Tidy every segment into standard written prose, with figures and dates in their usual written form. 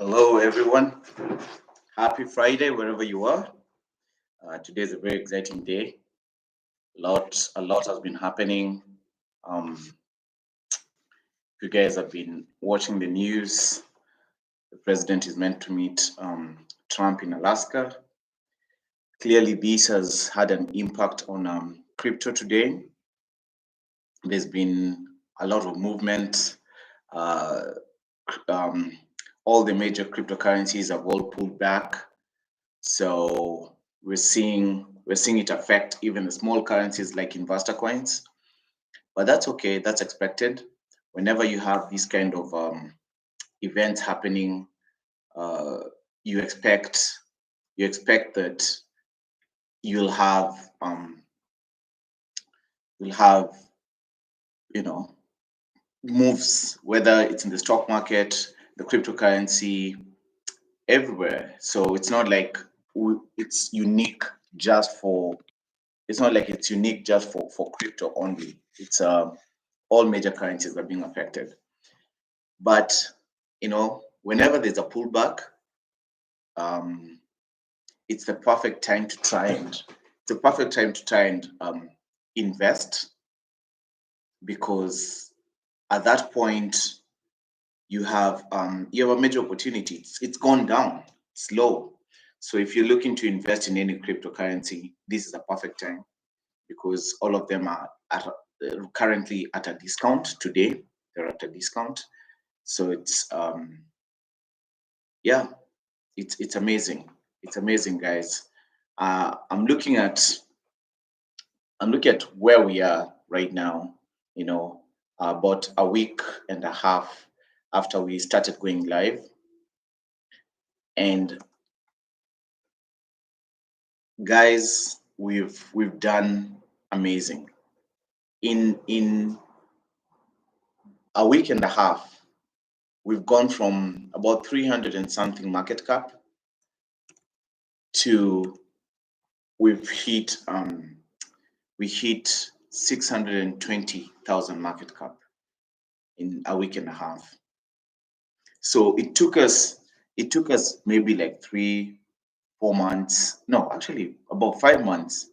Hello, everyone. Happy Friday, wherever you are. Today is a very exciting day. A lot has been happening. If you guys have been watching the news, the president is meant to meet Trump in Alaska. Clearly, this has had an impact on crypto today. There's been a lot of movement. Uh, um, all the major cryptocurrencies have all pulled back. So we're seeing it affect even the small currencies like InVastor coins, but that's okay. That's expected. Whenever you have these kind of events happening, uh, you expect that you'll have um, you'll have you know moves, whether it's in the stock market, the cryptocurrency, everywhere. So it's unique just for it's not like it's unique just for crypto only. It's all major currencies are being affected. But whenever there's a pullback, um, it's the perfect time to try and invest, because at that point you have a major opportunity. It's gone down, it's low. So if you're looking to invest in any cryptocurrency, this is a perfect time, because all of them are currently at a discount today. They're at a discount. So yeah, it's amazing. It's amazing, guys. I'm looking at where we are right now. About a week and a half after we started going live, and guys, we've done amazing in a week and a half. We've gone from about 300 and something market cap to we've hit we hit 620,000 market cap in a week and a half. So it took us maybe like 3-4 months, no, actually about 5 months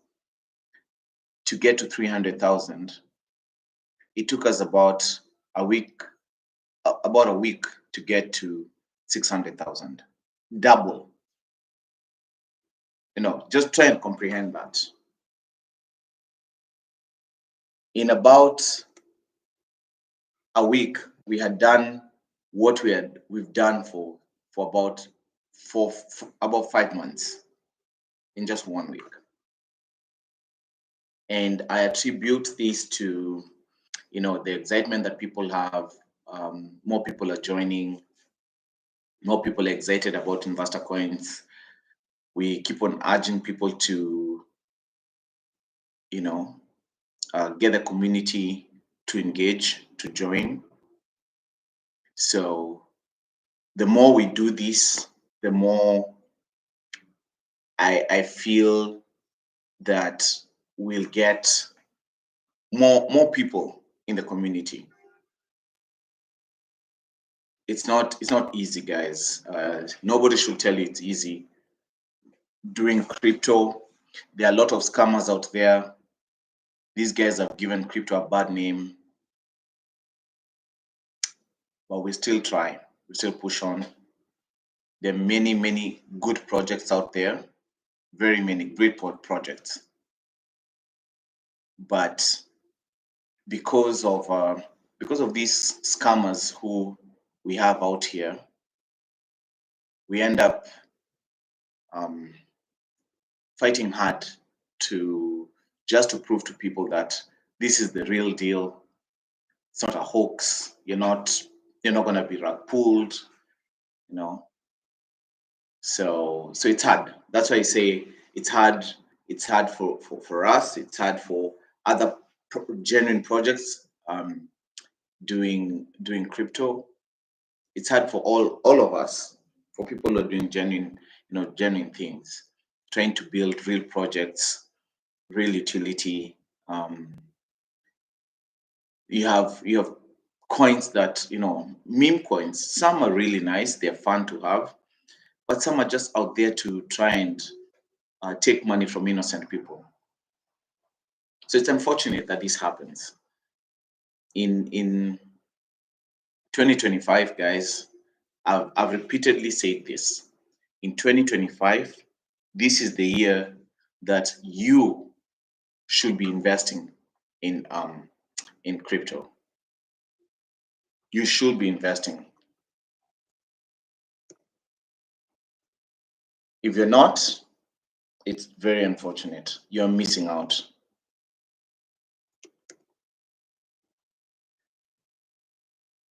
to get to 300,000. It took us about a week to get to 600,000. Double. Just try and comprehend that. In about a week, we had done what we've done for about 5 months in just 1 week. And I attribute this to the excitement that people have. More people are joining, more people are excited about InVastor coins. We keep on urging people to get the community to engage, to join. So the more we do this, the more I feel that we'll get more people in the community. It's not easy, guys. Nobody should tell you it's easy doing crypto. There are a lot of scammers out there. These guys have given crypto a bad name, but we still try. We still push on. There are many good projects out there, very many great projects. But because of these scammers who we have out here, we end up fighting hard to prove to people that this is the real deal. It's not a hoax. You're not going to be rug pulled. So it's hard. That's why I say it's hard. It's hard for us. It's hard for other genuine projects doing crypto. It's hard for all of us, for people who are doing genuine things, trying to build real projects, real utility. You have coins that, meme coins. Some are really nice, they're fun to have, but some are just out there to try and take money from innocent people. So it's unfortunate that this happens. In 2025, guys, I've repeatedly said this. In 2025, this is the year that you should be investing in crypto. You should be investing. If you're not, it's very unfortunate. You're missing out.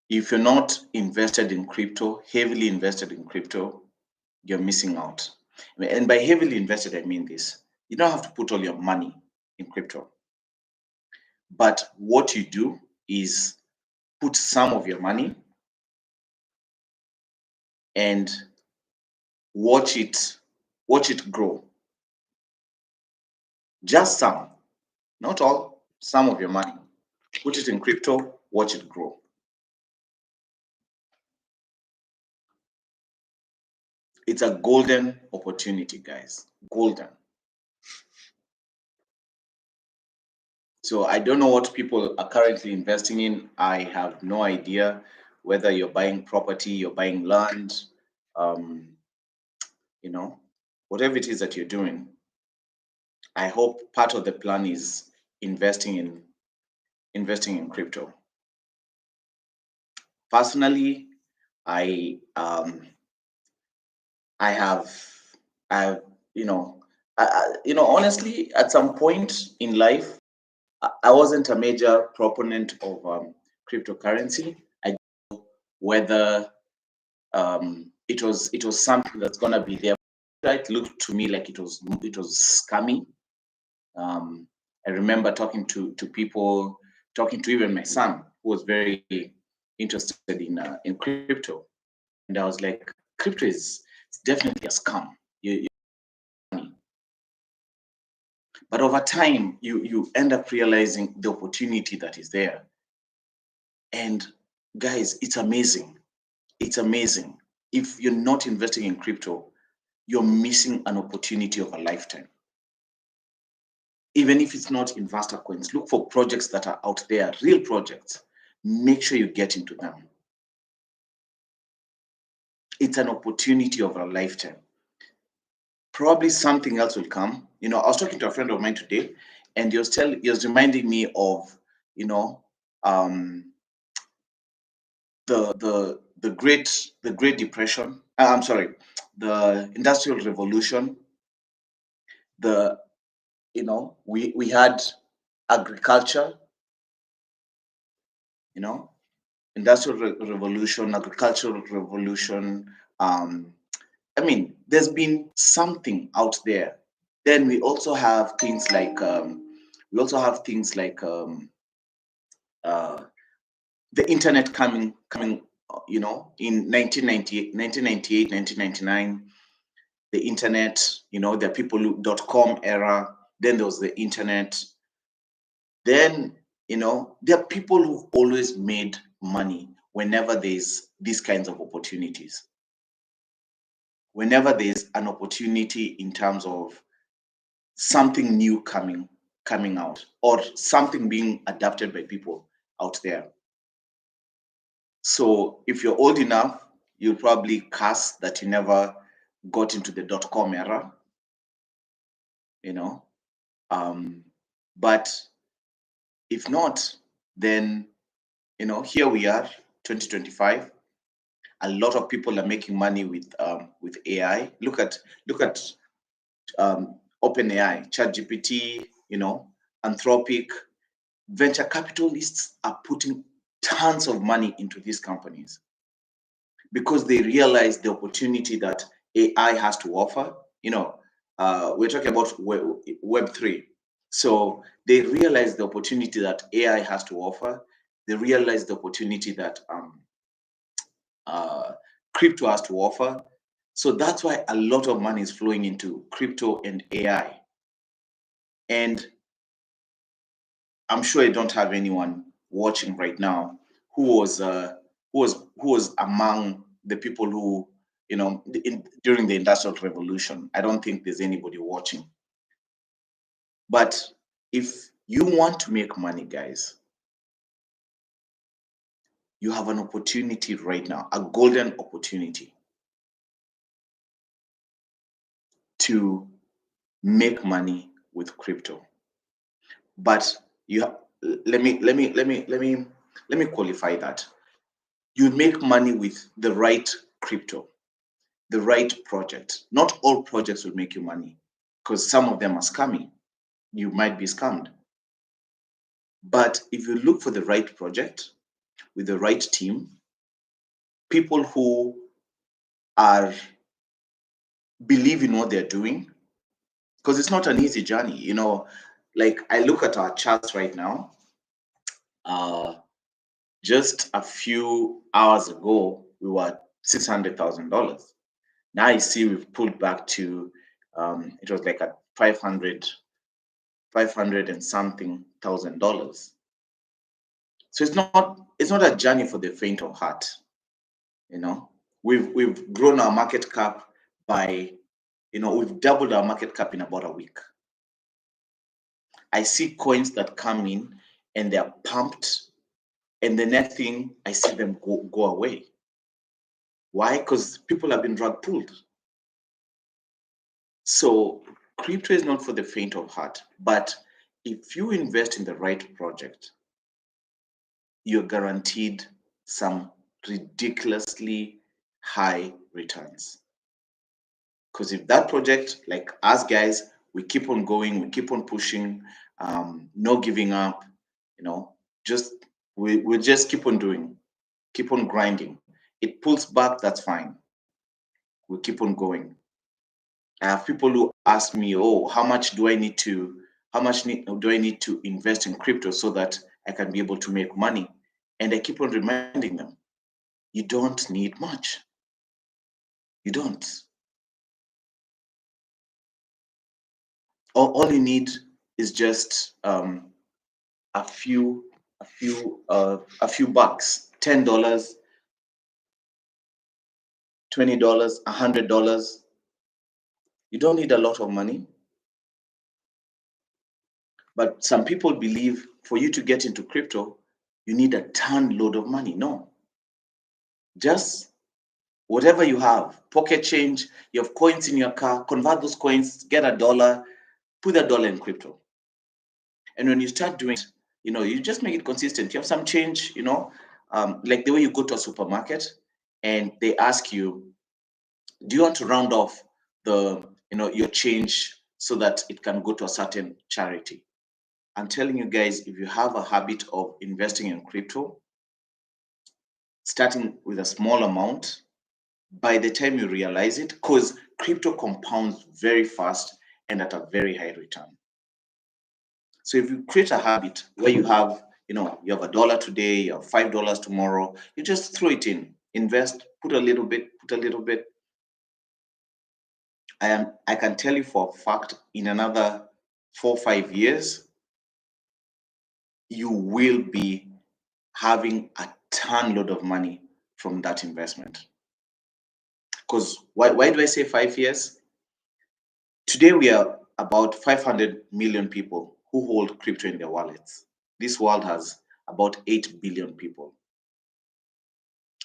If you're not invested in crypto, heavily invested in crypto, you're missing out. And by heavily invested, I mean this. You don't have to put all your money in crypto. But what you do is put some of your money and watch it grow. Just some, not all, some of your money. Put it in crypto, watch it grow. It's a golden opportunity, guys. Golden. So I don't know what people are currently investing in. I have no idea whether you're buying property, you're buying land, whatever it is that you're doing. I hope part of the plan is investing in crypto. Personally, I honestly, at some point in life, I wasn't a major proponent of cryptocurrency. I don't know whether it was something that's gonna be there. It looked to me like it was scammy. I remember talking to people, talking to even my son, who was very interested in crypto, and I was like, crypto it's definitely a scam. But over time, you end up realizing the opportunity that is there. And guys, it's amazing. It's amazing. If you're not investing in crypto, you're missing an opportunity of a lifetime. Even if it's not InVastor coins, look for projects that are out there, real projects. Make sure you get into them. It's an opportunity of a lifetime. Probably something else will come. I was talking to a friend of mine today, and he was reminding me of, the Great Depression. I'm sorry, the Industrial Revolution. We had agriculture. Industrial Revolution, agricultural revolution. There's been something out there. Then we also have things like the internet coming, in 1998, 1999, the internet, the people .com era, then there was the internet. Then, there are people who've always made money whenever there's these kinds of opportunities. Whenever there's an opportunity in terms of something new coming out, or something being adapted by people out there. So if you're old enough, you'll probably curse that you never got into the .com era, but if not, then, here we are, 2025. A lot of people are making money with AI. Look at OpenAI, ChatGPT, Anthropic. Venture capitalists are putting tons of money into these companies because they realize the opportunity that AI has to offer. We're talking about Web3. So they realize the opportunity that AI has to offer. They realize the opportunity that crypto has to offer. So that's why a lot of money is flowing into crypto and AI. And I'm sure I don't have anyone watching right now who was among the people who, during the Industrial Revolution. I don't think there's anybody watching. But if you want to make money, guys, you have an opportunity right now, a golden opportunity to make money with crypto. But let me qualify that. You make money with the right crypto, the right project. Not all projects will make you money, because some of them are scammy. You might be scammed. But if you look for the right project with the right team, people who are believe in what they're doing, because it's not an easy journey. Like I look at our charts right now. Just a few hours ago, we were at $600,000. Now I see we've pulled back to, it was like at 500 and something $1,000. So it's not a journey for the faint of heart. We've grown our market cap by, we've doubled our market cap in about a week. I see coins that come in and they're pumped, and the next thing I see them go away. Why? Because people have been drug pulled. So crypto is not for the faint of heart, but if you invest in the right project, you're guaranteed some ridiculously high returns. Because if that project, like us guys, we keep on going, we keep on pushing, no giving up, we just keep on doing, keep on grinding. It pulls back, that's fine. We keep on going. I have people who ask me, "Oh, how much do I need to invest in crypto so that I can be able to make money?" And I keep on reminding them, you don't need much. You don't. All you need is just a few bucks, $10, $20, $100. You don't need a lot of money. But some people believe for you to get into crypto, you need a ton load of money. No. Just whatever you have, pocket change, you have coins in your car, convert those coins, get $1, put that dollar in crypto. And when you start doing it, you just make it consistent. You have some change, like the way you go to a supermarket and they ask you, do you want to round off your change so that it can go to a certain charity? I'm telling you guys, if you have a habit of investing in crypto, starting with a small amount, by the time you realize it, because crypto compounds very fast and at a very high return. So if you create a habit where you have $1 today, you have $5 tomorrow, you just throw it in, invest, put a little bit. I can tell you for a fact, in another 4 or 5 years, you will be having a ton load of money from that investment. Because why do I say 5 years? Today we are about 500 million people who hold crypto in their wallets. This world has about 8 billion people.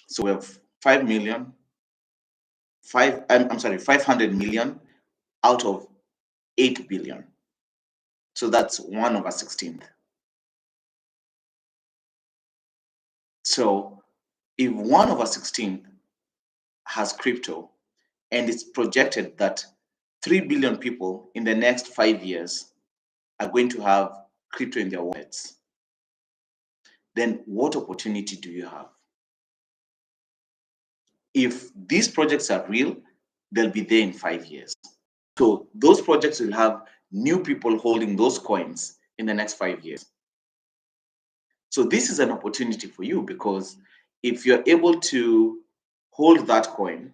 So we have 500 million out of 8 billion. So that's 1/16. So if 1/16 has crypto, and it's projected that 3 billion people in the next 5 years are going to have crypto in their wallets, then what opportunity do you have? If these projects are real, they'll be there in 5 years. So those projects will have new people holding those coins in the next 5 years. So this is an opportunity for you, because if you're able to hold that coin,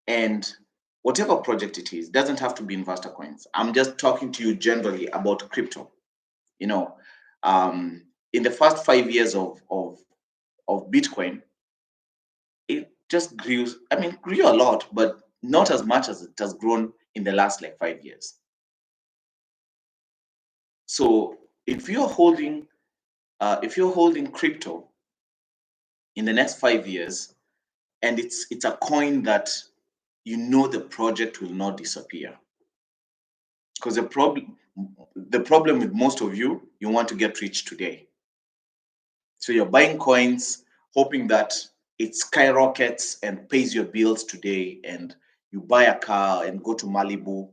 and whatever project it is, doesn't have to be InVastor coins. I'm just talking to you generally about crypto. in the first 5 years of Bitcoin, it just grew. I mean, grew a lot, but not as much as it has grown in the last like 5 years. So if you're holding crypto in the next 5 years, and it's a coin that you know the project will not disappear, because the problem with most of you want to get rich today. So you're buying coins hoping that it skyrockets and pays your bills today, and you buy a car and go to Malibu.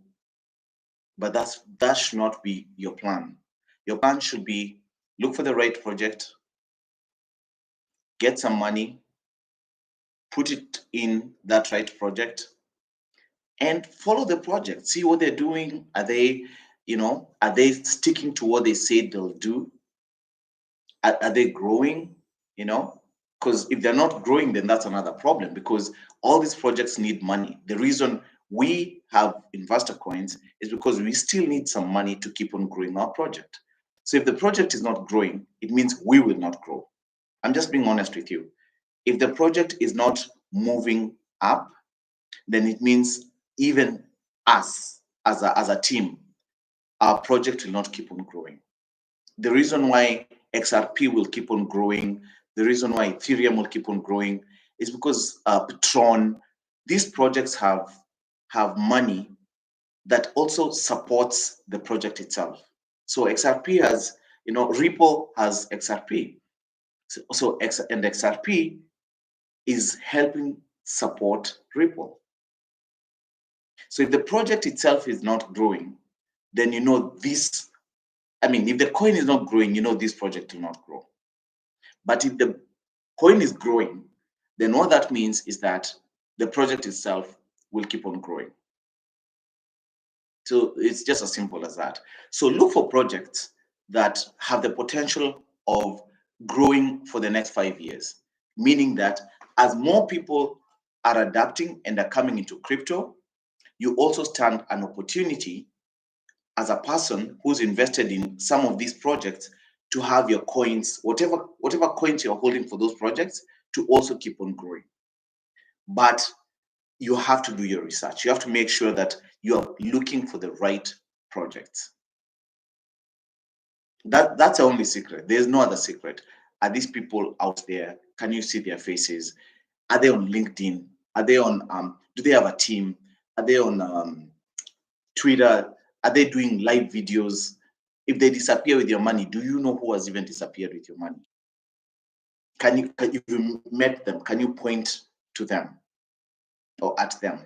But that should not be your plan. Your plan should be look for the right project, get some money, put it in that right project, and follow the project. See what they're doing. Are they sticking to what they say they'll do? Are they growing? Because if they're not growing, then that's another problem, because all these projects need money. The reason we have InVastor coins is because we still need some money to keep on growing our project. So if the project is not growing, it means we will not grow. I'm just being honest with you. If the project is not moving up, then it means even us as a team, our project will not keep on growing. The reason why XRP will keep on growing, the reason why Ethereum will keep on growing is because Patron, these projects have money that also supports the project itself. So XRP has, Ripple has XRP. So XRP is helping support Ripple. So if the project itself is not growing, then this, if the coin is not growing, this project will not grow. But if the coin is growing, then what that means is that the project itself will keep on growing. So it's just as simple as that. So look for projects that have the potential of growing for the next 5 years, meaning that as more people are adapting and are coming into crypto, you also stand an opportunity as a person who's invested in some of these projects to have your coins, whatever coins you're holding for those projects, to also keep on growing. But you have to do your research. You have to make sure that you are looking for the right projects. That's the only secret. There's no other secret. Are these people out there? Can you see their faces? Are they on LinkedIn? Are they on do they have a team? Are they on Twitter? Are they doing live videos? If they disappear with your money, do you know who has even disappeared with your money? If you met them, can you point to them or at them?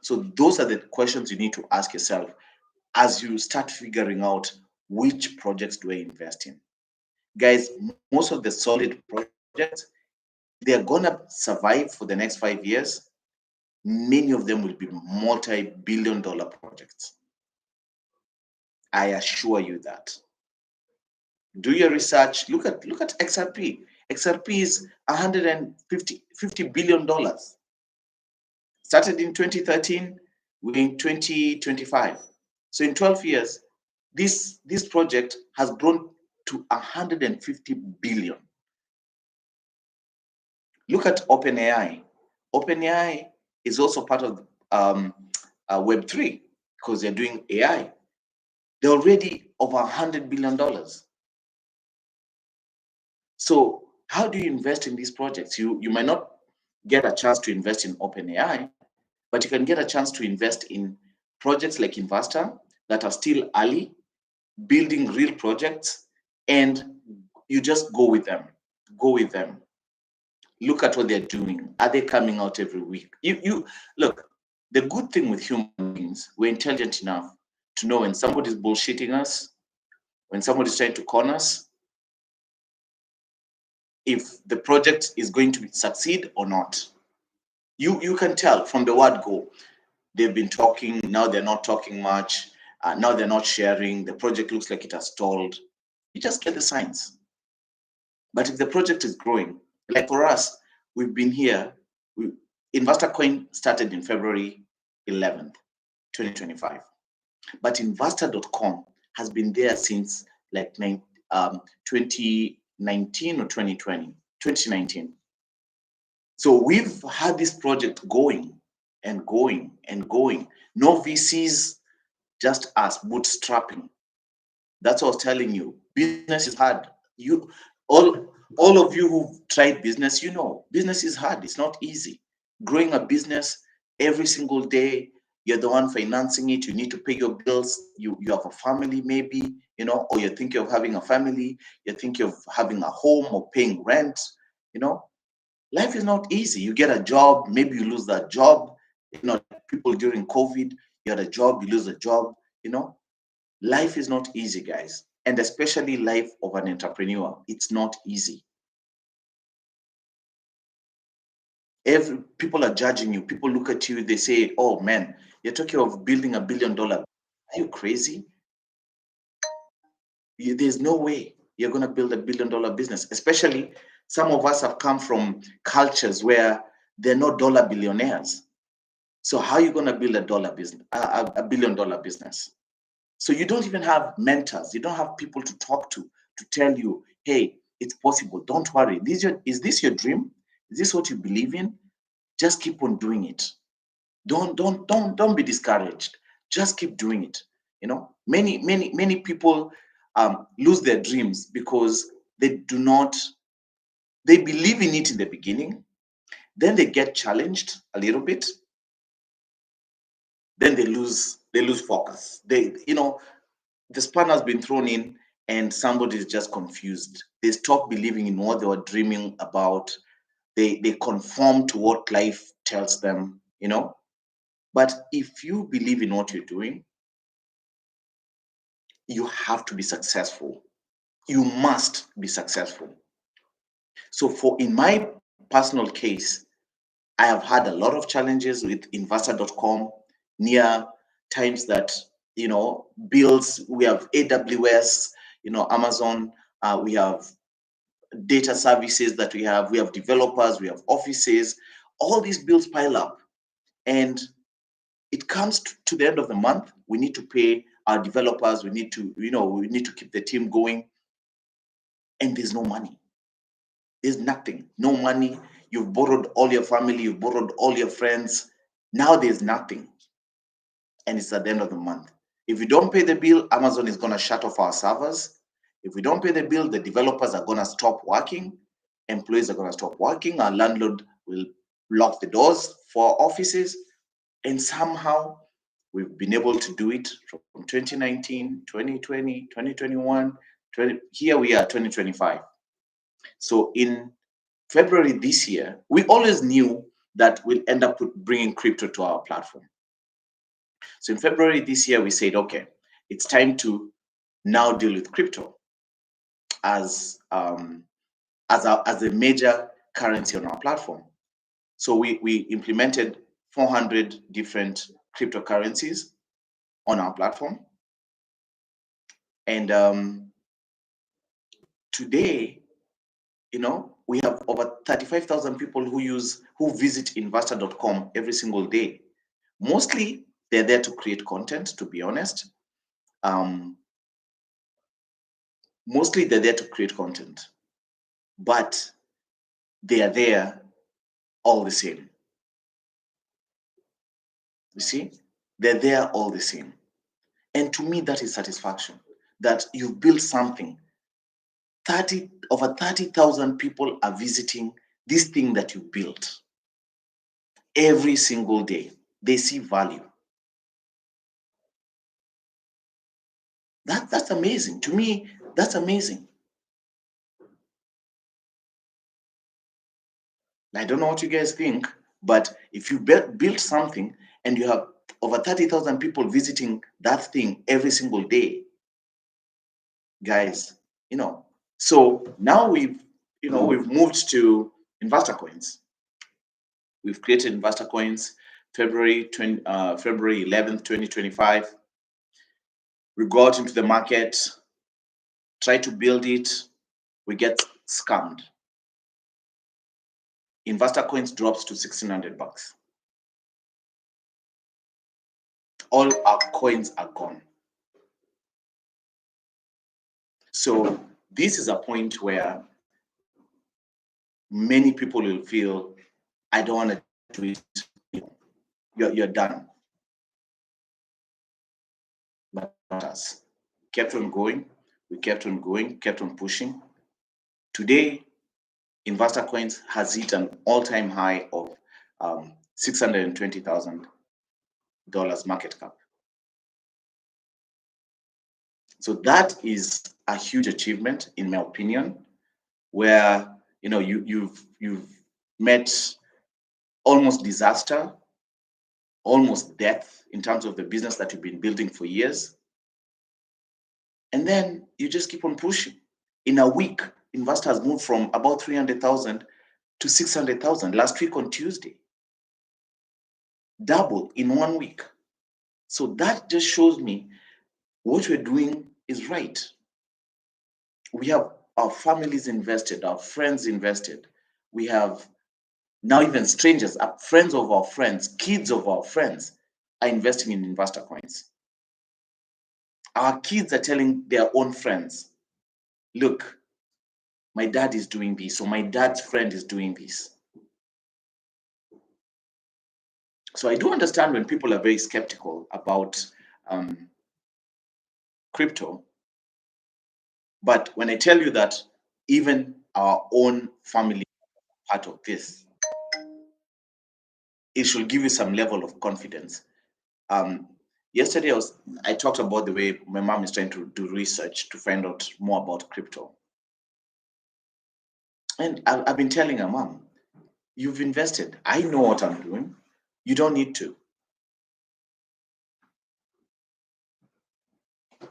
So those are the questions you need to ask yourself as you start figuring out which projects do I invest in. Guys, most of the solid projects, they're gonna survive for the next 5 years. Many of them will be multi-billion-dollar projects. I assure you that. Do your research. Look at XRP. XRP is $150 billion. Started in 2013, we're in 2025. So in 12 years, this project has grown to 150 billion. Look at OpenAI. OpenAI is also part of Web3 because they're doing AI. They're already over $100 billion. So how do you invest in these projects? You might not get a chance to invest in OpenAI, but you can get a chance to invest in projects like InVastor that are still early, building real projects, and you just go with them. Go with them. Look at what they're doing. Are they coming out every week? You look, the good thing with human beings, we're intelligent enough to know when somebody's bullshitting us, when somebody's trying to con us, if the project is going to succeed or not. You can tell from the word go. They've been talking, now they're not talking much, now they're not sharing, the project looks like it has stalled. You just get the signs. But if the project is growing, like for us, we've been here, InVastor Coin started in February 11th, 2025. But InVastor.com has been there since like 2019 or 2020, 2019. So we've had this project going and going and going. No VCs, just us bootstrapping. That's what I was telling you. Business is hard. You all of you who've tried business, you know, business is hard. It's not easy. Growing a business every single day, you're the one financing it. You need to pay your bills. You have a family, maybe, or you're thinking of having a family. You're thinking of having a home or paying rent. Life is not easy. You get a job, maybe you lose that job. People during COVID, you had a job, you lose a job. Life is not easy, guys, and especially life of an entrepreneur. It's not easy. People are judging you. People look at you. They say, "Oh man, you're talking of building $1 billion. Are you crazy? There's no way you're going to build $1 billion business." Especially some of us have come from cultures where they're not dollar billionaires. So how are you going to build $1 billion business? So you don't even have mentors. You don't have people to talk to tell you, "Hey, it's possible. Don't worry. Is this your dream? Is this what you believe in? Just keep on doing it. Don't be discouraged. Just keep doing it." Many people lose their dreams because they believe in it in the beginning, then they get challenged a little bit, then they lose focus. The span has been thrown in and somebody is just confused. They stop believing in what they were dreaming about. They conform to what life tells them. But if you believe in what you're doing, you have to be successful. You must be successful. So in my personal case, I have had a lot of challenges with InVastor.com, near times that, bills, we have AWS, Amazon, we have data services that we have developers, we have offices, all these bills pile up. And it comes to the end of the month, we need to pay our developers, we need to keep the team going, and there's no money. There's nothing, no money. You've borrowed all your family, you've borrowed all your friends. Now there's nothing. And it's at the end of the month. If we don't pay the bill, Amazon is going to shut off our servers. If we don't pay the bill, the developers are going to stop working. Employees are going to stop working. Our landlord will lock the doors for offices. And somehow we've been able to do it from 2019, 2020, 2021, here we are, 2025. So in February this year, we always knew that we'll end up bringing crypto to our platform. So in February this year, we said, okay, it's time to now deal with crypto as a major currency on our platform. So we implemented 400 different cryptocurrencies on our platform. And today, we have over 35,000 people who visit InVastor.com every single day. Mostly, they're there to create content, to be honest. Mostly, they're there to create content, but they are there all the same. You see, they're there all the same. And to me, that is satisfaction, that you've built something. Over 30,000 people are visiting this thing that you built every single day. They see value. That's amazing. To me, that's amazing. I don't know what you guys think, but if you build something and you have over 30,000 people visiting that thing every single day, guys, so now we've moved to InVastor coins. We've created InVastor coins February 11th, 2025. We go out into the market, try to build it, we get scammed. InVastor coins drops to $1,600. All our coins are gone. So this is a point where many people will feel, I don't want to do it. You're done. But us kept on going. We kept on going, kept on pushing. Today, InVastor Coins has hit an all-time high of $620,000 market cap. So that is a huge achievement, in my opinion, where you've met almost disaster, almost death in terms of the business that you've been building for years, and then you just keep on pushing. In a week, InVastor has moved from about 300,000 to 600,000 last week on Tuesday. Double in 1 week. So that just shows me what we're doing is right. We have our families invested, our friends invested. We have now even strangers, friends of our friends, kids of our friends are investing in InVastor Coins. Our kids are telling their own friends, look, my dad is doing this, or my dad's friend is doing this. So I do understand when people are very skeptical about crypto. But when I tell you that even our own family is part of this, it should give you some level of confidence. Yesterday, I talked about the way my mom is trying to do research to find out more about crypto. And I've been telling her, Mom, you've invested. I know what I'm doing. You don't need to.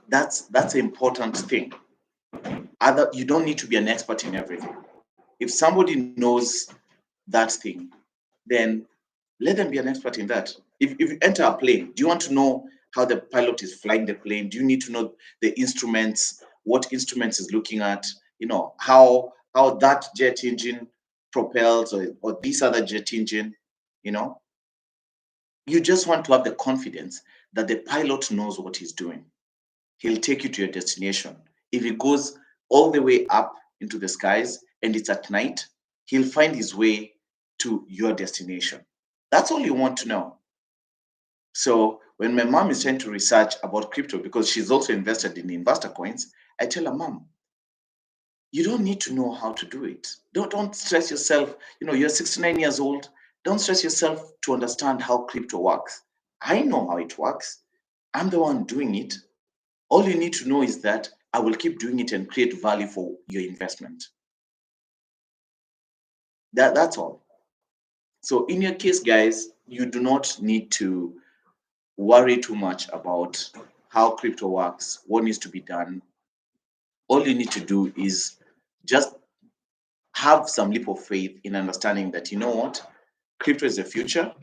That's an important thing. You don't need to be an expert in everything. If somebody knows that thing, then let them be an expert in that. If you enter a plane, do you want to know how the pilot is flying the plane? Do you need to know the instruments, what instruments is looking at, how that jet engine propels, or this other jet engine, You just want to have the confidence that the pilot knows what he's doing. He'll take you to your destination. If he goes all the way up into the skies and it's at night, he'll find his way to your destination. That's all you want to know. So when my mom is trying to research about crypto, because she's also invested in InVastor Coins, I tell her, Mom, you don't need to know how to do it. Don't stress yourself. You're 69 years old. Don't stress yourself to understand how crypto works. I know how it works. I'm the one doing it. All you need to know is that I will keep doing it and create value for your investment. That's all. So in your case, guys, you do not need to worry too much about how crypto works, what needs to be done. All you need to do is just have some leap of faith in understanding that, you know what, crypto is the future.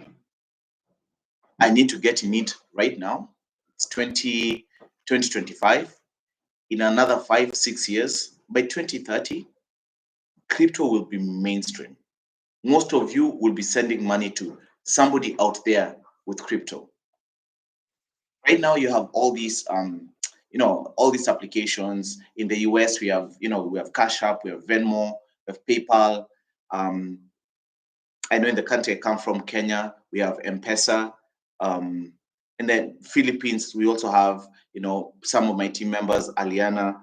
I need to get in it right now. It's 2025. In another 5-6 years, by 2030, crypto will be mainstream. Most of you will be sending money to somebody out there with crypto. Right now, you have all these, all these applications. In the US, we have Cash App, we have Venmo, we have PayPal. I know in the country I come from, Kenya, we have M-Pesa. And then Philippines, we also have, some of my team members, Aliana,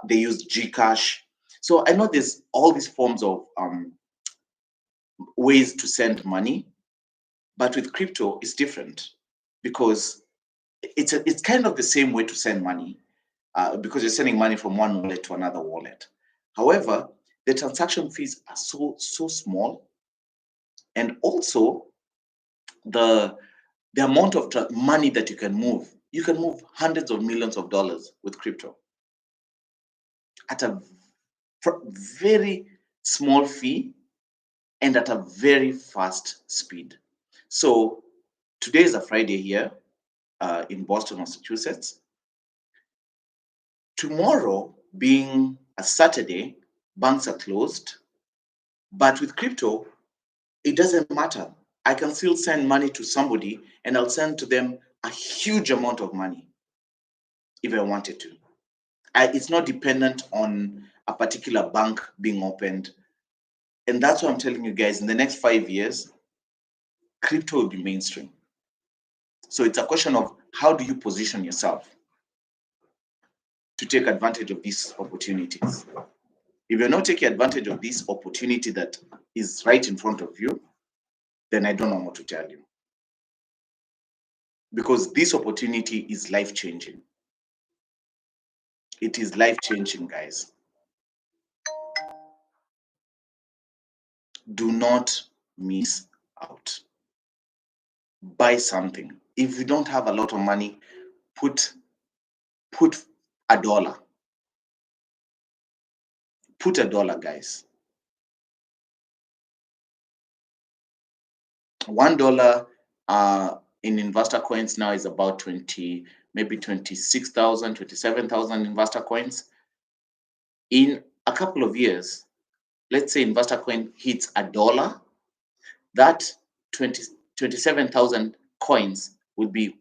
they use Gcash. So I know there's all these forms of ways to send money, but with crypto, it's different because it's kind of the same way to send money because you're sending money from one wallet to another wallet. However, the transaction fees are so small, and also the amount of money that you can move hundreds of millions of dollars with crypto at a very small fee and at a very fast speed. So today is a Friday here in Boston, Massachusetts. Tomorrow being a Saturday, banks are closed. But with crypto, it doesn't matter. I can still send money to somebody and I'll send to them a huge amount of money if I wanted to. It's not dependent on a particular bank being opened. And that's what I'm telling you guys, in the next 5 years, crypto will be mainstream. So it's a question of how do you position yourself to take advantage of these opportunities. If you're not taking advantage of this opportunity that is right in front of you, then I don't know what to tell you. Because this opportunity is life-changing. It is life-changing, guys. Do not miss out. Buy something. If you don't have a lot of money, put $1. Put $1, guys. $1 in InVastor coins now is about 20, maybe 26,000, 27,000 InVastor coins. In a couple of years, let's say InVastor coin hits $1, that 27,000 coins will be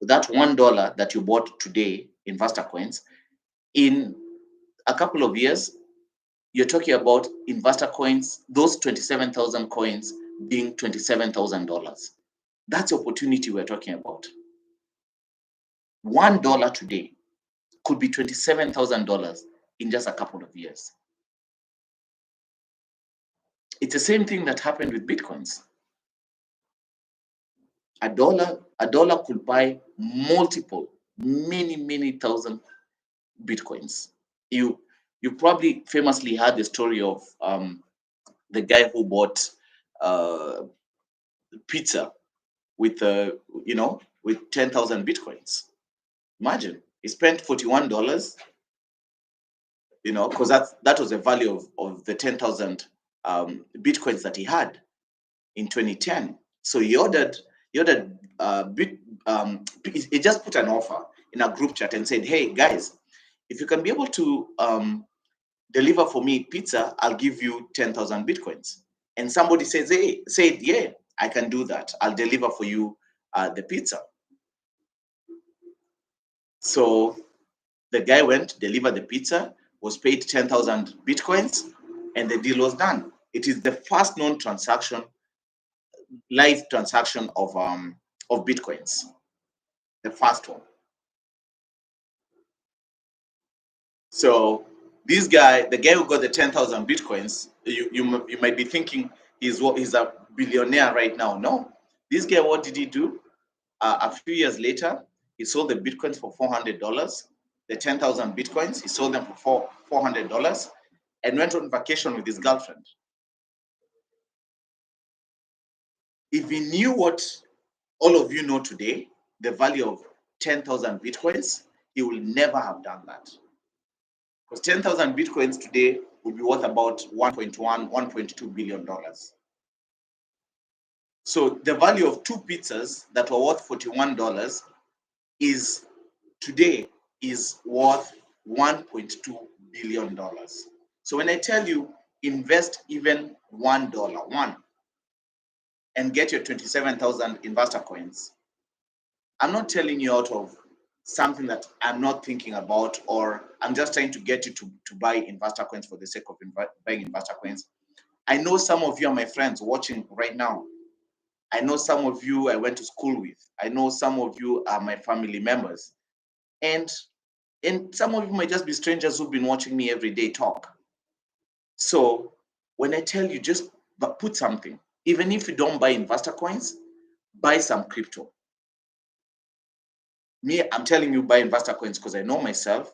that $1 that you bought today in InVastor coins. In a couple of years, you're talking about InVastor coins, those 27,000 coins being $27,000. That's the opportunity we're talking about. $1 today could be $27,000 in just a couple of years. It's the same thing that happened with Bitcoins. A dollar could buy multiple, many thousand Bitcoins. You probably famously heard the story of the guy who bought pizza with with 10,000 Bitcoins. Imagine, he spent $41, because that was the value of the 10,000 Bitcoins that he had in 2010. So he just put an offer in a group chat and said, hey guys, if you can be able to deliver for me pizza, I'll give you 10,000 Bitcoins. And somebody said, yeah, I can do that. I'll deliver for you the pizza. So the guy went, delivered the pizza, was paid 10,000 Bitcoins, and the deal was done. It is the first known transaction, live transaction of Bitcoins. The first one. So this guy, the guy who got the 10,000 Bitcoins, you might be thinking he's a billionaire right now. No. This guy, what did he do? A few years later, he sold the Bitcoins for $400. The 10,000 Bitcoins, he sold them for $400 and went on vacation with his girlfriend. If he knew what all of you know today, the value of 10,000 Bitcoins, he will never have done that. Because 10,000 Bitcoins today would be worth about $1.2 billion. So the value of 2 pizzas that were worth $41 today is worth $1.2 billion. So when I tell you invest even $1, and get your 27,000 InVastor coins, I'm not telling you out of something that I'm not thinking about, or I'm just trying to get you to buy InVastor coins for the sake of buying InVastor coins. I know some of you are my friends watching right now. I know some of you I went to school with. I know some of you are my family members. And some of you might just be strangers who've been watching me every day talk. So when I tell you, just put something, even if you don't buy InVastor coins, buy some crypto. Me, I'm telling you, buy InVastor coins because I know myself.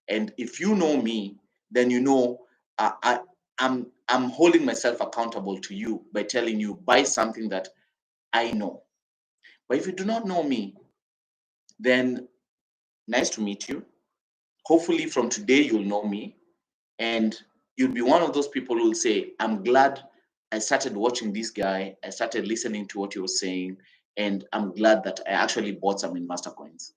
And if you know me, then you know I'm holding myself accountable to you by telling you, buy something that I know. But if you do not know me, then nice to meet you. Hopefully from today, you'll know me. And you'll be one of those people who will say, I'm glad I started watching this guy. I started listening to what he was saying. And I'm glad that I actually bought some InVastor coins.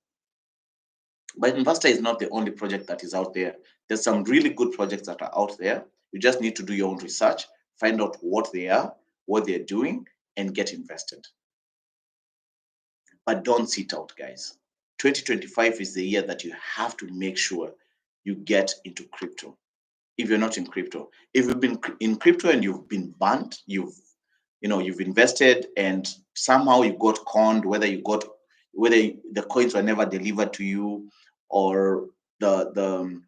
But InVastor is not the only project that is out there. There's some really good projects that are out there. You just need to do your own research, find out what they are, what they're doing, and get invested. But don't sit out, guys. 2025 is the year that you have to make sure you get into crypto. if you're not in crypto. If you've been in crypto and you've been burnt, you've invested and somehow you got conned, whether the coins were never delivered to you, or the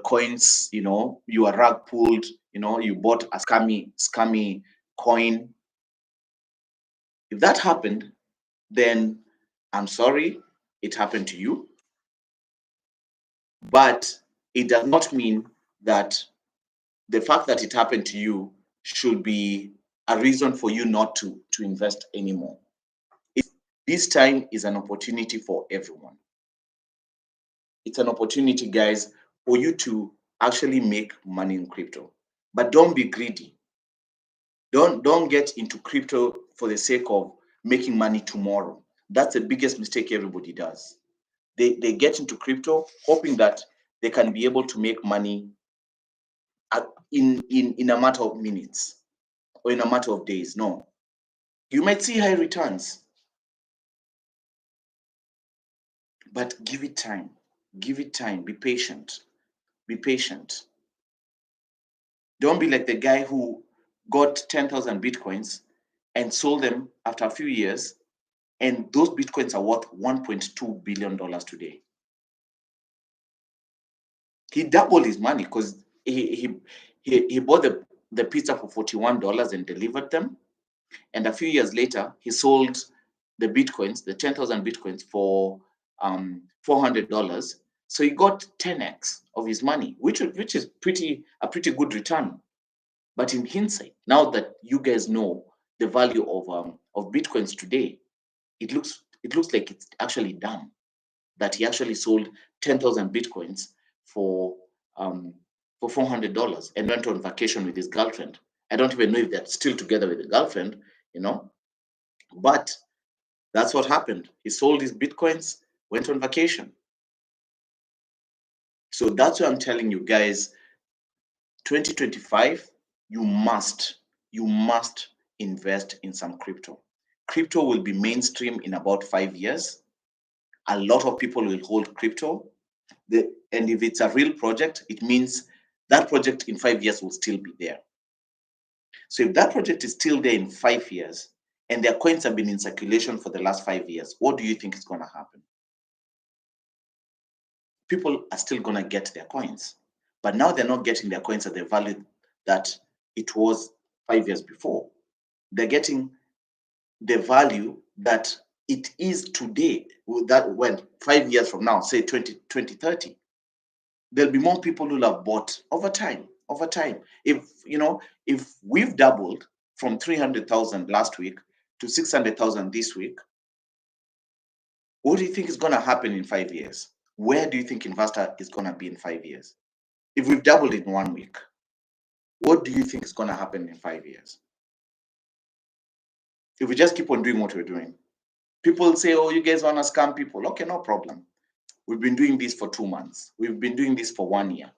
coins, you are rug pulled, you bought a scammy coin. If that happened, then I'm sorry, it happened to you. But it does not mean that the fact that it happened to you should be a reason for you not to invest anymore. This time is an opportunity for everyone. It's an opportunity, guys, for you to actually make money in crypto. But don't be greedy. Don't get into crypto for the sake of making money tomorrow. That's the biggest mistake everybody does. They get into crypto hoping that they can be able to make money in a matter of minutes or in a matter of days. No. You might see high returns, but give it time. Give it time. Be patient. Be patient. Don't be like the guy who got 10,000 Bitcoins and sold them after a few years, and those Bitcoins are worth $1.2 billion today. He doubled his money because he bought the pizza for $41 and delivered them. And a few years later, he sold the Bitcoins, the 10,000 Bitcoins for $400. So he got 10x of his money, which is a pretty good return. But in hindsight, now that you guys know the value of Bitcoins today, it looks like it's actually dumb that he actually sold 10,000 Bitcoins for $400 and went on vacation with his girlfriend. I don't even know if they're still together with the girlfriend, but that's what happened. He sold his Bitcoins, went on vacation. So that's why I'm telling you guys, 2025, you must invest in some crypto. Crypto will be mainstream in about 5 years. A lot of people will hold crypto. And if it's a real project, it means that project in 5 years will still be there. So if that project is still there in 5 years and their coins have been in circulation for the last 5 years, what do you think is going to happen? People are still going to get their coins. But now they're not getting their coins at the value that it was 5 years before. They're getting the value that it is today, that when 5 years from now, say 2030, there'll be more people who have bought over time. If we've doubled from 300,000 last week to 600,000 this week, what do you think is going to happen in 5 years? Where do you think InVastor is going to be in 5 years? If we've doubled in 1 week, what do you think is going to happen in 5 years? If we just keep on doing what we're doing, people say, oh, you guys want to scam people. Okay, no problem. We've been doing this for 2 months. We've been doing this for 1 year,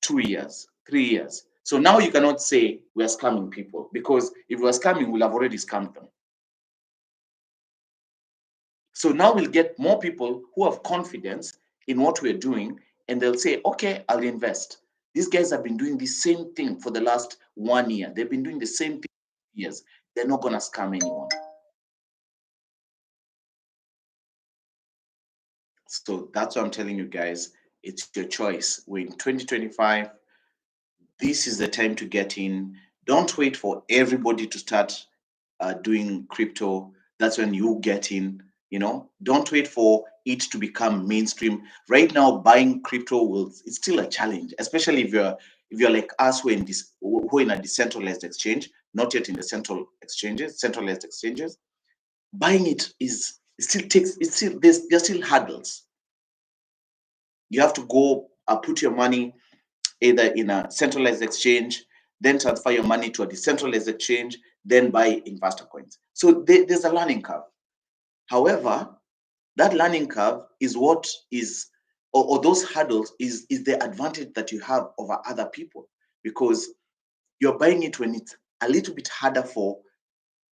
2 years, 3 years. So now you cannot say we're scamming people, because if we're scamming, we'll have already scammed them. So now we'll get more people who have confidence in what we're doing, and they'll say, okay, I'll invest. These guys have been doing the same thing for the last 1 year. They've been doing the same thing for years. They're not going to scam anyone. So that's what I'm telling you guys. It's your choice. We're in 2025. This is the time to get in. Don't wait for everybody to start doing crypto. That's when you get in. Don't wait for it to become mainstream. Right now, buying crypto it's still a challenge, especially if you're like us, who are in a decentralized exchange, not yet in the centralized exchanges. Buying it there's still hurdles. You have to go put your money either in a centralized exchange, then transfer your money to a decentralized exchange, then buy InVastor coins. So there's a learning curve. However, that learning curve is what is, or those hurdles is the advantage that you have over other people, because you're buying it when it's a little bit harder for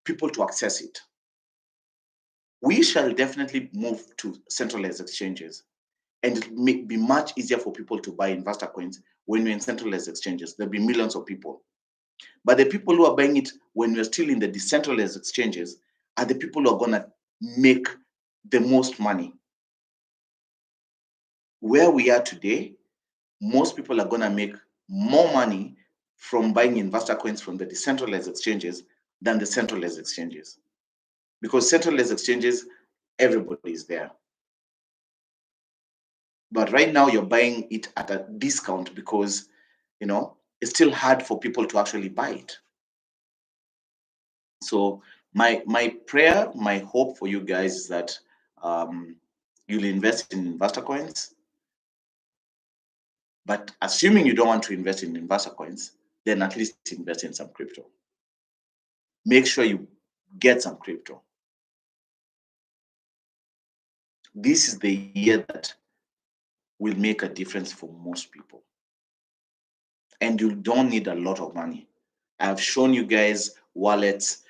people to access it. We shall definitely move to centralized exchanges. And it may be much easier for people to buy InVastor coins when you're in centralized exchanges. There'll be millions of people. But the people who are buying it when we're still in the decentralized exchanges are the people who are going to make the most money. Where we are today, most people are going to make more money from buying InVastor coins from the decentralized exchanges than the centralized exchanges. Because centralized exchanges, everybody is there. But right now you're buying it at a discount because, it's still hard for people to actually buy it. So my prayer, my hope for you guys is that you'll invest in InVastor coins. But assuming you don't want to invest in InVastor coins, then at least invest in some crypto. Make sure you get some crypto. This is the year that will make a difference for most people. And you don't need a lot of money. I've shown you guys wallets,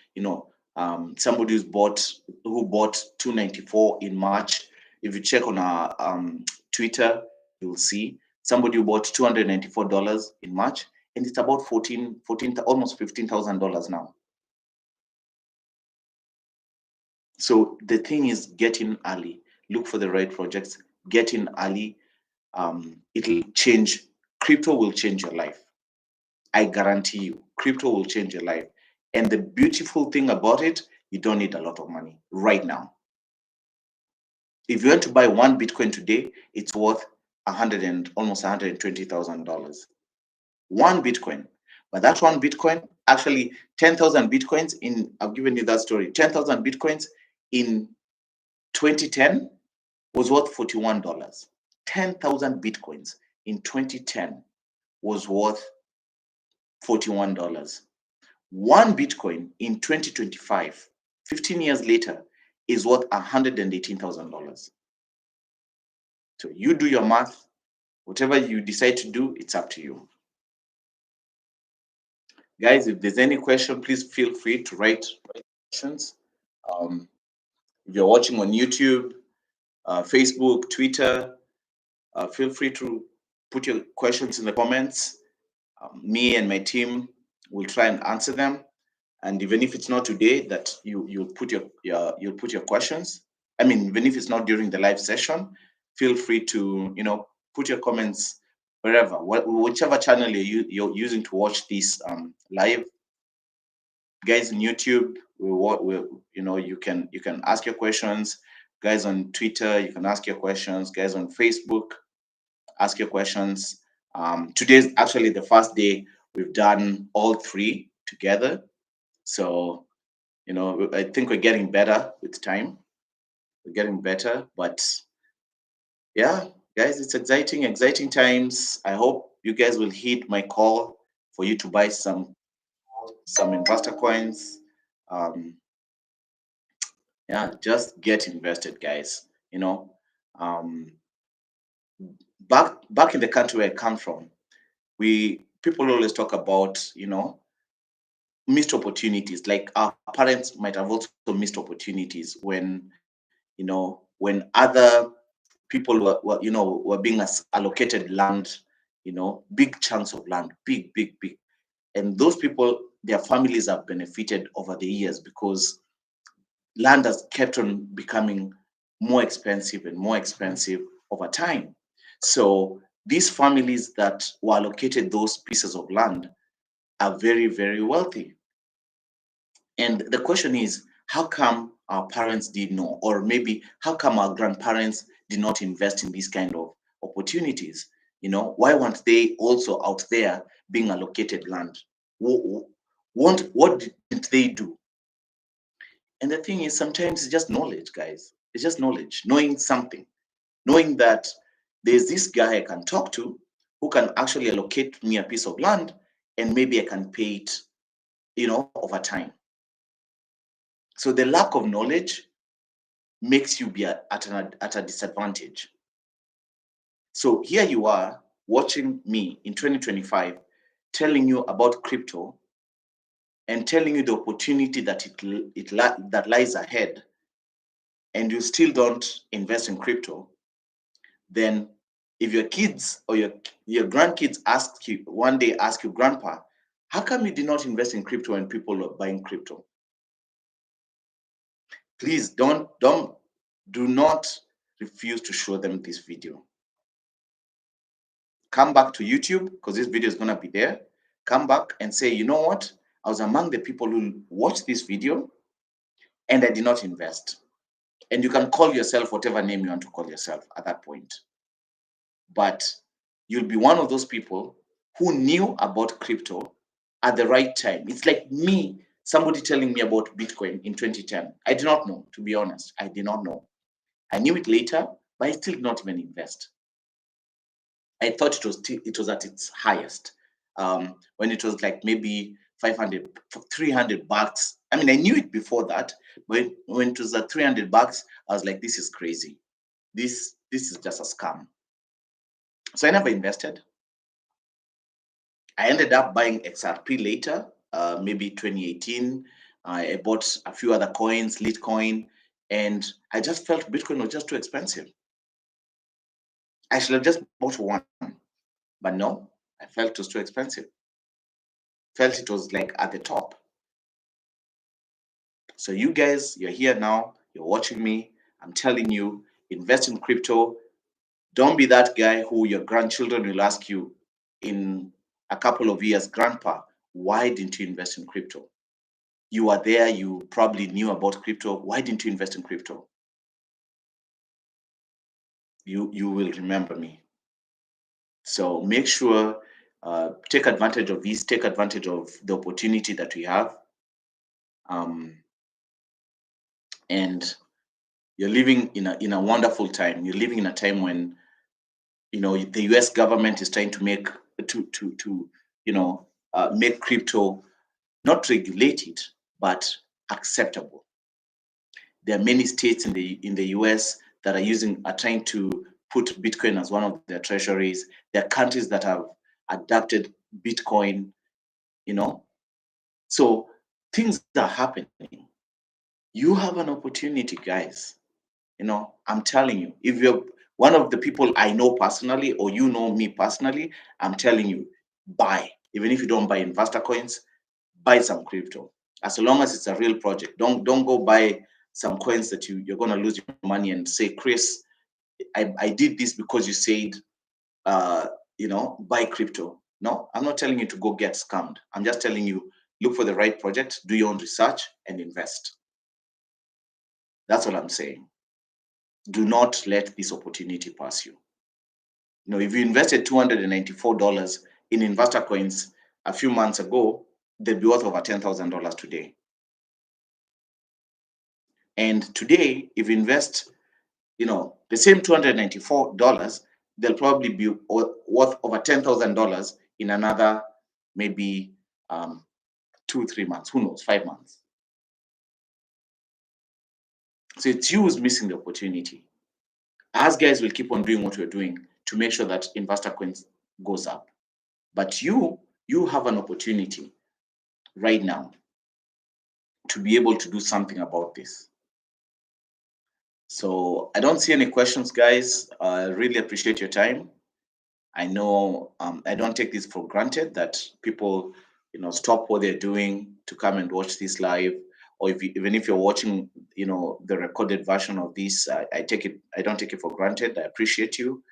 somebody who bought 294 in March. If you check on our Twitter, you'll see somebody who bought $294 in March, and it's about almost $15,000 now. So the thing is, get in early, look for the right projects, get in early. It'll change. Crypto will change your life. I guarantee you, crypto will change your life. And the beautiful thing about it, you don't need a lot of money right now. If you want to buy one Bitcoin today, it's worth almost $120,000. One Bitcoin. But that one Bitcoin, actually 10,000 Bitcoins I've given you that story, 10,000 Bitcoins in 2010 was worth $41. 10,000 Bitcoins in 2010 was worth $41. One Bitcoin in 2025, 15 years later, is worth $118,000. So you do your math. Whatever you decide to do, it's up to you. Guys, if there's any question, please feel free to write questions. If you're watching on YouTube, Facebook, Twitter, feel free to put your questions in the comments. Me and my team will try and answer them. And even if it's not today, that you'll put your questions. I mean, even if it's not during the live session, feel free to put your comments wherever, whichever channel you're using to watch this live. Guys on YouTube, you can ask your questions. Guys on Twitter, you can ask your questions. Guys on Facebook, ask your questions. Today's actually the first day we've done all three together. So, I think we're getting better with time. We're getting better, but yeah, guys, it's exciting times. I hope you guys will heed my call for you to buy some InVastor coins. Yeah, just get invested, guys. Back in the country where I come from, people always talk about, missed opportunities. Like our parents might have also missed opportunities when other people were being allocated land, big chunks of land, big, and those people, their families have benefited over the years because land has kept on becoming more expensive and more expensive over time. So these families that were allocated those pieces of land are very, very wealthy. And the question is, how come our parents did not, or maybe how come our grandparents did not invest in these kind of opportunities? Why weren't they also out there being allocated land? What didn't they do? And the thing is, sometimes it's just knowledge, guys. It's just knowledge, knowing something, knowing that there's this guy I can talk to who can actually allocate me a piece of land, and maybe I can pay it, over time. So the lack of knowledge makes you be at a disadvantage. So here you are watching me in 2025, telling you about crypto and telling you the opportunity that lies ahead, and you still don't invest in crypto. then if your kids or your grandkids one day ask you, Grandpa, how come you did not invest in crypto when people are buying crypto? Please do not refuse to show them this video. Come back to YouTube, because this video is going to be there. Come back and say, you know what? I was among the people who watched this video and I did not invest. And you can call yourself whatever name you want to call yourself at that point. But you'll be one of those people who knew about crypto at the right time. It's like me, somebody telling me about Bitcoin in 2010. I did not know, to be honest. I did not know. I knew it later, but I still did not even invest. I thought it was at its highest, when it was like maybe 500, 300 bucks. I mean, I knew it before that, but when it was at 300 bucks, I was like, this is crazy. This is just a scam. So I never invested. I ended up buying XRP later, maybe 2018. I bought a few other coins, Litecoin, and I just felt Bitcoin was just too expensive. I should have just bought one, but no, I felt it was too expensive. Felt it was like at the top. So you guys, you're here now, you're watching me. I'm telling you, invest in crypto. Don't be that guy who your grandchildren will ask you in a couple of years, Grandpa, why didn't you invest in crypto? You are there, you probably knew about crypto. Why didn't you invest in crypto? You will remember me. So make sure, take advantage of this, take advantage of the opportunity that we have. And you're living in a wonderful time. You're living in a time when the US government is trying to make make crypto not regulated but acceptable. There are many states in the US that are trying to put Bitcoin as one of their treasuries. There are countries that have adopted Bitcoin, so things are happening. You have an opportunity, guys. I'm telling you, if you're one of the people I know personally, or you know me personally, I'm telling you, buy. Even if you don't buy InVastor coins, buy some crypto. As long as it's a real project. Don't go buy some coins that you're gonna lose your money and say, Chris, I did this because you said buy crypto. No, I'm not telling you to go get scammed. I'm just telling you, look for the right project, do your own research, and invest. That's all I'm saying. Do not let this opportunity pass you. If you invested $294 in InVastor coins a few months ago, they'd be worth over $10,000 today. And today, if you invest, the same $294, they'll probably be worth over $10,000 in another maybe 2-3 months. Who knows? 5 months. So it's you who's missing the opportunity. Us guys will keep on doing what we're doing to make sure that InVastor coins goes up. But you have an opportunity right now to be able to do something about this. So I don't see any questions, guys. I really appreciate your time. I know I don't take this for granted that people, stop what they're doing to come and watch this live. Or even if you're watching, the recorded version of this, I don't take it for granted. I appreciate you.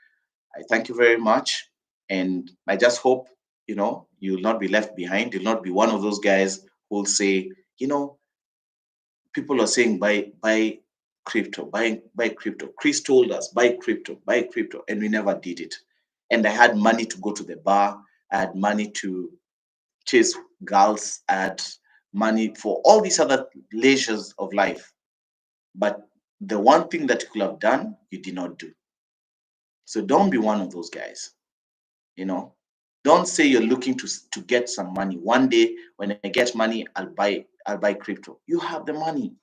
I thank you very much. And I just hope, you'll not be left behind. You'll not be one of those guys who'll say, people are saying buy crypto, buy crypto. Chris told us buy crypto, and we never did it. And I had money to go to the bar, I had money to chase girls, I had money for all these other leisures of life. But the one thing that you could have done, you did not do. So don't be one of those guys. Don't say you're looking to get some money. One day when I get money, I'll buy crypto. You have the money.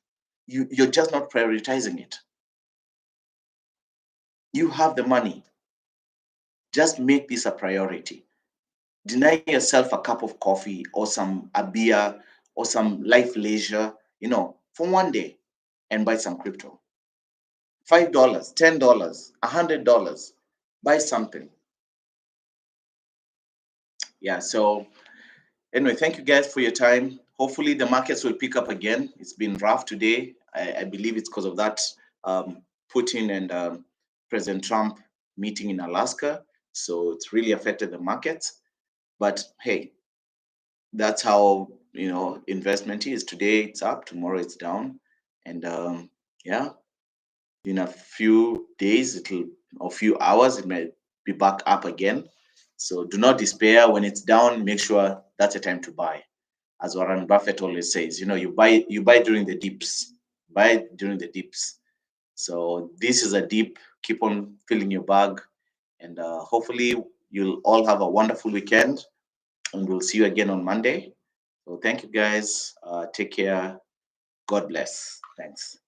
You're just not prioritizing it. You have the money. Just make this a priority. Deny yourself a cup of coffee or a beer or some life leisure, for one day and buy some crypto. $5, $10, $100. buy something. Yeah, so anyway, thank you guys for your time. Hopefully the markets will pick up again. It's been rough today. I believe it's because of that Putin and President Trump meeting in Alaska. So it's really affected the markets. But hey, that's how investment is. Today it's up, tomorrow it's down, and yeah, in a few days or few hours it may be back up again. So do not despair. When it's down, make sure that's a time to buy. As Warren Buffett always says, you buy during the dips. Buy during the dips. So this is a dip. Keep on filling your bag, and hopefully you'll all have a wonderful weekend. And we'll see you again on Monday. So thank you guys. Take care. God bless. Thanks.